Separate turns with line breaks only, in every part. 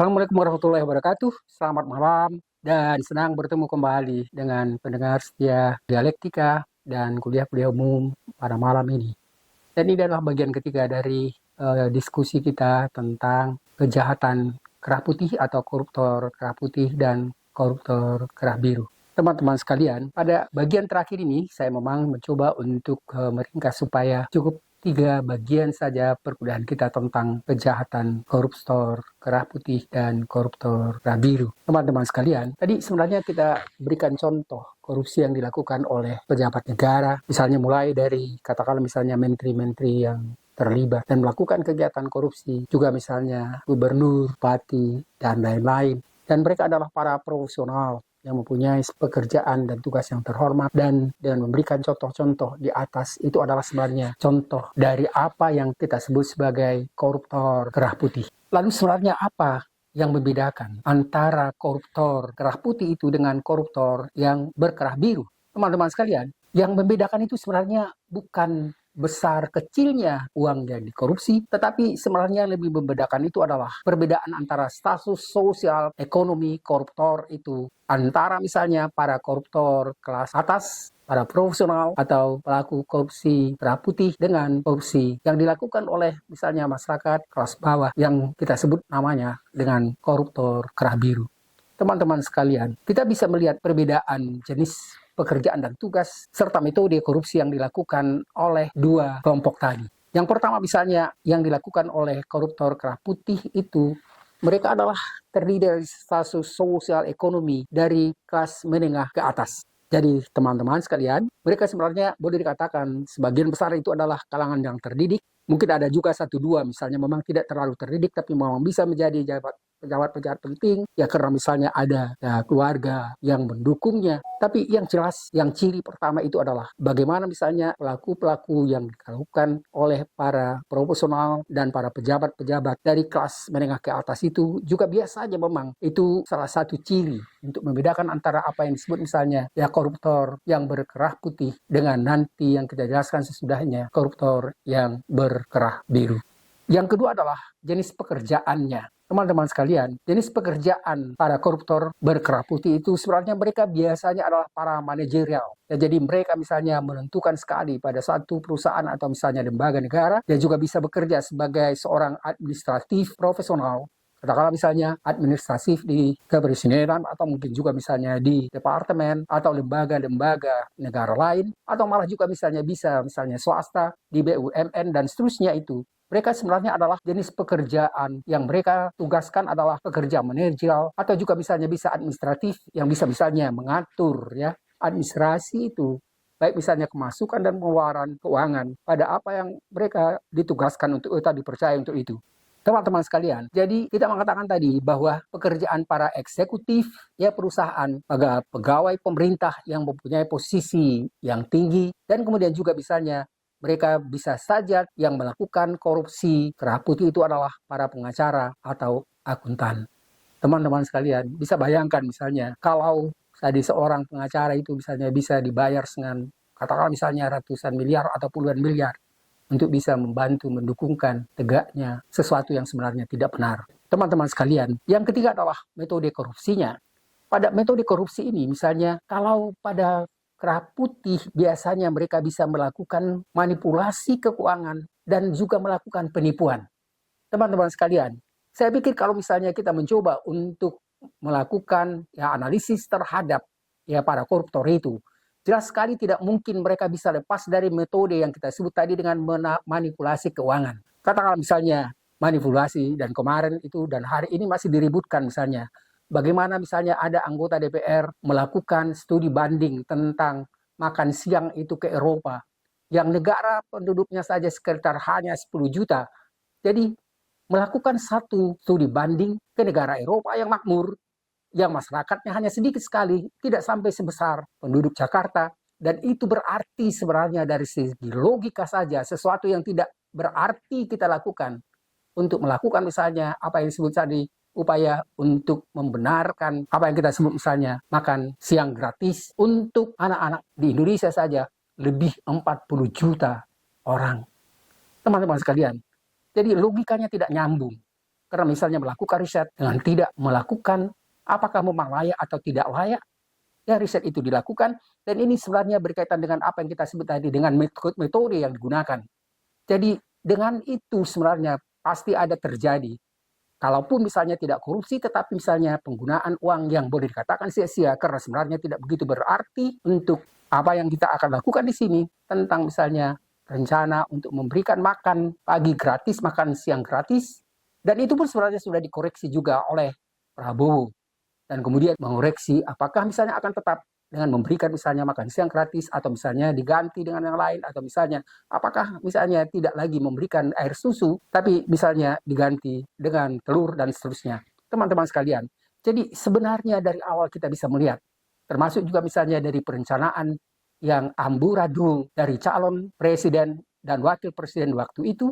Assalamualaikum warahmatullahi wabarakatuh. Selamat malam dan senang bertemu kembali dengan pendengar setia dialektika dan kuliah-kuliah umum pada malam ini. Dan ini adalah bagian ketiga dari diskusi kita tentang kejahatan kerah putih atau koruptor kerah putih dan koruptor kerah biru. Teman-teman sekalian, pada bagian terakhir ini saya memang mencoba untuk meringkas supaya cukup 3 bagian saja perkuliahan kita tentang kejahatan koruptor kerah putih dan koruptor kerah biru. Teman-teman sekalian, tadi sebenarnya kita berikan contoh korupsi yang dilakukan oleh pejabat negara, misalnya mulai dari katakanlah misalnya menteri-menteri yang terlibat dan melakukan kegiatan korupsi, juga misalnya gubernur, bupati, dan lain-lain. Dan mereka adalah para profesional yang mempunyai pekerjaan dan tugas yang terhormat, dan dengan memberikan contoh-contoh di atas itu adalah sebenarnya contoh dari apa yang kita sebut sebagai koruptor kerah putih. Lalu sebenarnya apa yang membedakan antara koruptor kerah putih itu dengan koruptor yang berkerah biru? Teman-teman sekalian, yang membedakan itu sebenarnya bukan besar kecilnya uang yang dikorupsi, tetapi sebenarnya lebih membedakan itu adalah perbedaan antara status sosial ekonomi koruptor itu antara misalnya para koruptor kelas atas, para profesional atau pelaku korupsi kerah putih dengan korupsi yang dilakukan oleh misalnya masyarakat kelas bawah yang kita sebut namanya dengan koruptor kerah biru. Teman-teman sekalian, kita bisa melihat perbedaan jenis pekerjaan dan tugas, serta metode korupsi yang dilakukan oleh dua kelompok tadi. Yang pertama misalnya yang dilakukan oleh koruptor kerah putih itu, mereka adalah terdiri dari status sosial ekonomi dari kelas menengah ke atas. Jadi teman-teman sekalian, mereka sebenarnya boleh dikatakan sebagian besar itu adalah kalangan yang terdidik. Mungkin ada juga 1-2 misalnya memang tidak terlalu terdidik, tapi memang bisa menjadi pejabat-pejabat penting, ya karena misalnya ada keluarga yang mendukungnya. Tapi yang jelas, yang ciri pertama itu adalah bagaimana misalnya pelaku-pelaku yang dilakukan oleh para profesional dan para pejabat-pejabat dari kelas menengah ke atas itu juga biasanya memang itu salah satu ciri untuk membedakan antara apa yang disebut misalnya ya koruptor yang berkerah putih dengan nanti yang kita jelaskan sesudahnya koruptor yang berkerah biru. Yang kedua adalah jenis pekerjaannya. Teman-teman sekalian, jenis pekerjaan para koruptor berkerah putih itu sebenarnya mereka biasanya adalah para manajerial. Ya, jadi mereka misalnya menentukan sekali pada satu perusahaan atau misalnya lembaga negara, dan juga bisa bekerja sebagai seorang administratif profesional. Katakanlah misalnya administratif di kepresidenan atau mungkin juga misalnya di departemen atau lembaga-lembaga negara lain, atau malah juga misalnya bisa misalnya swasta di BUMN dan seterusnya itu. Mereka sebenarnya adalah jenis pekerjaan yang mereka tugaskan adalah pekerja manajerial atau juga misalnya bisa administratif yang bisa misalnya mengatur ya administrasi itu baik misalnya kemasukan dan pengeluaran keuangan pada apa yang mereka ditugaskan untuk itu dipercaya untuk itu. Teman-teman sekalian, jadi kita mengatakan tadi bahwa pekerjaan para eksekutif ya perusahaan, pegawai pemerintah yang mempunyai posisi yang tinggi dan kemudian juga misalnya mereka bisa saja yang melakukan korupsi kerah putih itu adalah para pengacara atau akuntan. Teman-teman sekalian, bisa bayangkan misalnya kalau tadi seorang pengacara itu misalnya bisa dibayar dengan katakanlah misalnya ratusan miliar atau puluhan miliar untuk bisa membantu mendukungkan tegaknya sesuatu yang sebenarnya tidak benar. Teman-teman sekalian, yang ketiga adalah metode korupsinya. Pada metode korupsi ini misalnya kalau pada kerah putih biasanya mereka bisa melakukan manipulasi keuangan dan juga melakukan penipuan. Teman-teman sekalian, saya pikir kalau misalnya kita mencoba untuk melakukan ya analisis terhadap ya para koruptor itu, jelas sekali tidak mungkin mereka bisa lepas dari metode yang kita sebut tadi dengan manipulasi keuangan. Katakanlah misalnya manipulasi dan kemarin itu dan hari ini masih diributkan misalnya. Bagaimana misalnya ada anggota DPR melakukan studi banding tentang makan siang itu ke Eropa, yang negara penduduknya saja sekitar hanya 10 juta. Jadi melakukan satu studi banding ke negara Eropa yang makmur, yang masyarakatnya hanya sedikit sekali, tidak sampai sebesar penduduk Jakarta. Dan itu berarti sebenarnya dari segi logika saja, sesuatu yang tidak berarti kita lakukan untuk melakukan misalnya apa yang disebut tadi upaya untuk membenarkan apa yang kita sebut misalnya makan siang gratis untuk anak-anak di Indonesia saja lebih 40 juta orang. Teman-teman sekalian, jadi logikanya tidak nyambung. Karena misalnya melakukan riset dengan tidak melakukan apakah memang layak atau tidak layak, ya riset itu dilakukan, dan ini sebenarnya berkaitan dengan apa yang kita sebut tadi, dengan metode yang digunakan. Jadi dengan itu sebenarnya pasti ada terjadi. Kalaupun misalnya tidak korupsi, tetapi misalnya penggunaan uang yang boleh dikatakan sia-sia, karena sebenarnya tidak begitu berarti untuk apa yang kita akan lakukan di sini, tentang misalnya rencana untuk memberikan makan pagi gratis, makan siang gratis, dan itu pun sebenarnya sudah dikoreksi juga oleh Prabowo. Dan kemudian mengoreksi apakah misalnya akan tetap dengan memberikan misalnya makan siang gratis, atau misalnya diganti dengan yang lain, atau misalnya apakah misalnya tidak lagi memberikan air susu, tapi misalnya diganti dengan telur dan seterusnya. Teman-teman sekalian, jadi sebenarnya dari awal kita bisa melihat, termasuk juga misalnya dari perencanaan yang amburadul dari calon presiden dan wakil presiden waktu itu,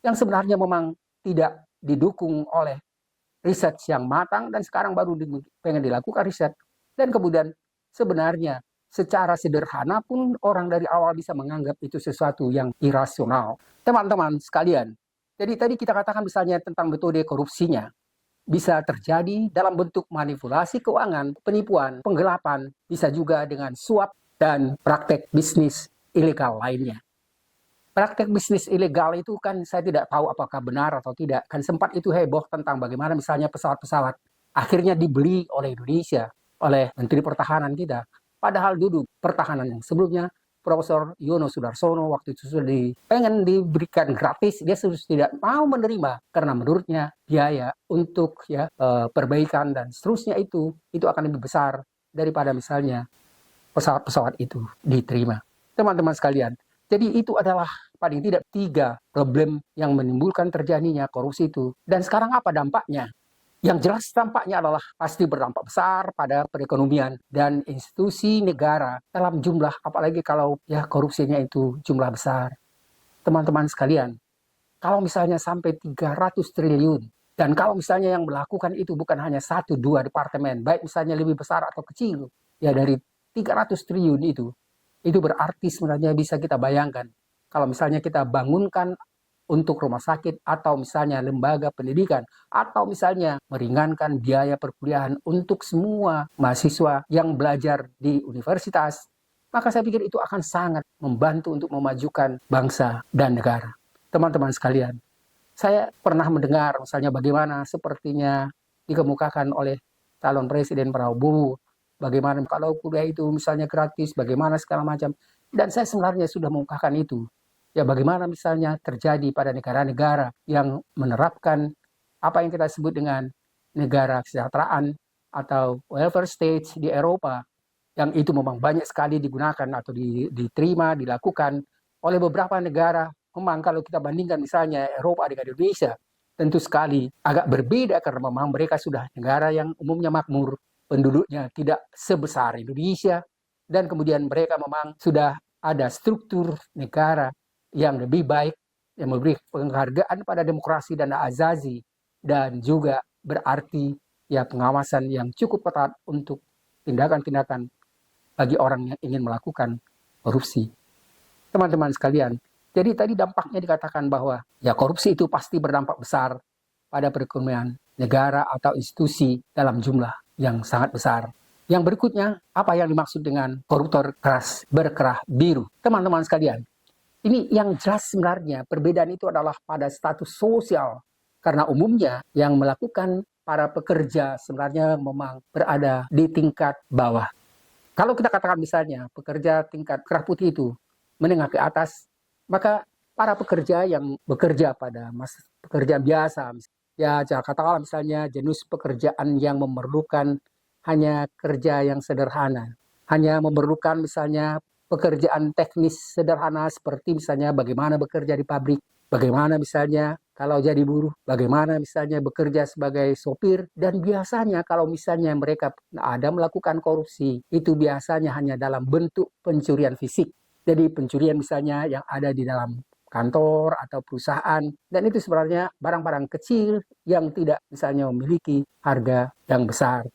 yang sebenarnya memang tidak didukung oleh riset yang matang, dan sekarang baru pengen dilakukan riset. Dan kemudian sebenarnya secara sederhana pun orang dari awal bisa menganggap itu sesuatu yang irasional. Teman-teman sekalian, jadi tadi kita katakan misalnya tentang metode korupsinya bisa terjadi dalam bentuk manipulasi keuangan, penipuan, penggelapan, bisa juga dengan suap dan praktek bisnis ilegal lainnya. Praktek bisnis ilegal itu kan saya tidak tahu apakah benar atau tidak. Kan sempat itu heboh tentang bagaimana misalnya pesawat-pesawat akhirnya dibeli oleh Indonesia, oleh Menteri Pertahanan kita. Padahal dulu pertahanan yang sebelumnya, Profesor Yono Sudarsono waktu itu sudah pengen diberikan gratis, dia sudah tidak mau menerima karena menurutnya biaya untuk perbaikan dan seterusnya itu akan lebih besar daripada misalnya pesawat-pesawat itu diterima. Teman-teman sekalian, jadi itu adalah paling tidak 3 problem yang menimbulkan terjadinya korupsi itu. Dan sekarang apa dampaknya? Yang jelas dampaknya adalah pasti berdampak besar pada perekonomian dan institusi negara dalam jumlah, apalagi kalau korupsinya itu jumlah besar. Teman-teman sekalian, kalau misalnya sampai 300 triliun, dan kalau misalnya yang melakukan itu bukan hanya 1-2 departemen, baik misalnya lebih besar atau kecil, dari 300 triliun itu berarti sebenarnya bisa kita bayangkan, kalau misalnya kita bangunkan untuk rumah sakit, atau misalnya lembaga pendidikan, atau misalnya meringankan biaya perkuliahan untuk semua mahasiswa yang belajar di universitas, maka saya pikir itu akan sangat membantu untuk memajukan bangsa dan negara. Teman-teman sekalian, saya pernah mendengar misalnya bagaimana sepertinya dikemukakan oleh calon presiden Prabowo, bagaimana kalau kuliah itu misalnya gratis, bagaimana segala macam. Dan saya sebenarnya sudah mengungkapkan itu. Bagaimana misalnya terjadi pada negara-negara yang menerapkan apa yang kita sebut dengan negara kesejahteraan atau welfare states di Eropa, yang itu memang banyak sekali digunakan atau diterima, dilakukan oleh beberapa negara. Memang kalau kita bandingkan misalnya Eropa dengan Indonesia, tentu sekali agak berbeda karena memang mereka sudah negara yang umumnya makmur, penduduknya tidak sebesar Indonesia, dan kemudian mereka memang sudah ada struktur negara yang lebih baik, yang memberi penghargaan pada demokrasi dan azazi, dan juga berarti pengawasan yang cukup ketat untuk tindakan-tindakan bagi orang yang ingin melakukan korupsi. Teman-teman sekalian, jadi tadi dampaknya dikatakan bahwa korupsi itu pasti berdampak besar pada perekonomian negara atau institusi dalam jumlah yang sangat besar. Yang berikutnya, apa yang dimaksud dengan koruptor keras berkerah biru? Teman-teman sekalian, ini yang jelas sebenarnya perbedaan itu adalah pada status sosial. Karena umumnya yang melakukan para pekerja sebenarnya memang berada di tingkat bawah. Kalau kita katakan misalnya pekerja tingkat kerah putih itu menengah ke atas, maka para pekerja yang bekerja pada pekerjaan biasa, katakanlah misalnya jenis pekerjaan yang memerlukan hanya kerja yang sederhana, hanya memerlukan misalnya pekerjaan teknis sederhana seperti misalnya bagaimana bekerja di pabrik, bagaimana misalnya kalau jadi buruh, bagaimana misalnya bekerja sebagai sopir, dan biasanya kalau misalnya mereka ada melakukan korupsi, itu biasanya hanya dalam bentuk pencurian fisik. Jadi pencurian misalnya yang ada di dalam kantor atau perusahaan, dan itu sebenarnya barang-barang kecil yang tidak misalnya memiliki harga yang besar.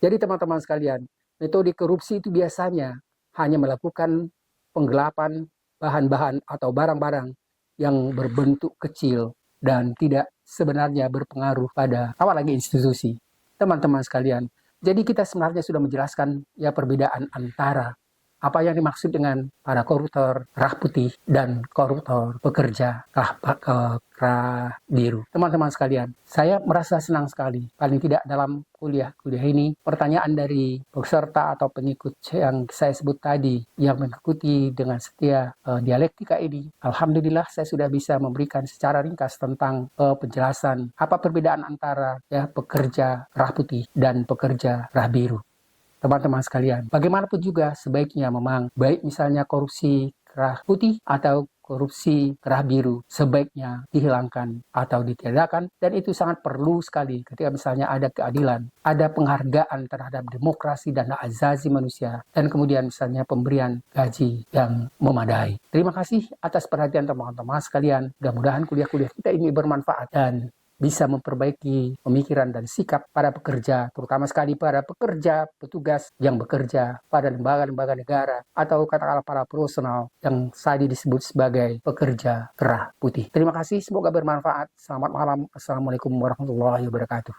Jadi teman-teman sekalian, metode korupsi itu biasanya hanya melakukan penggelapan bahan-bahan atau barang-barang yang berbentuk kecil dan tidak sebenarnya berpengaruh pada apalagi institusi. Teman-teman sekalian, jadi kita sebenarnya sudah menjelaskan ya perbedaan antara apa yang dimaksud dengan para koruptor kerah putih dan koruptor pekerja kerah biru. Teman-teman sekalian, saya merasa senang sekali. Paling tidak dalam kuliah ini, pertanyaan dari peserta atau pengikut yang saya sebut tadi, yang mengikuti dengan setia dialektika ini, alhamdulillah saya sudah bisa memberikan secara ringkas tentang penjelasan apa perbedaan antara ya pekerja kerah putih dan pekerja kerah biru. Teman-teman sekalian, bagaimanapun juga sebaiknya memang baik misalnya korupsi kerah putih atau korupsi kerah biru sebaiknya dihilangkan atau ditiadakan, dan itu sangat perlu sekali ketika misalnya ada keadilan, ada penghargaan terhadap demokrasi dan hak asasi manusia, dan kemudian misalnya pemberian gaji yang memadai. Terima kasih atas perhatian teman-teman sekalian. Mudah-mudahan kuliah-kuliah kita ini bermanfaat dan bisa memperbaiki pemikiran dan sikap para pekerja, terutama sekali para pekerja, petugas yang bekerja pada lembaga-lembaga negara, atau katakanlah para profesional yang tadi disebut sebagai pekerja kerah putih. Terima kasih, semoga bermanfaat. Selamat malam. Assalamualaikum warahmatullahi wabarakatuh.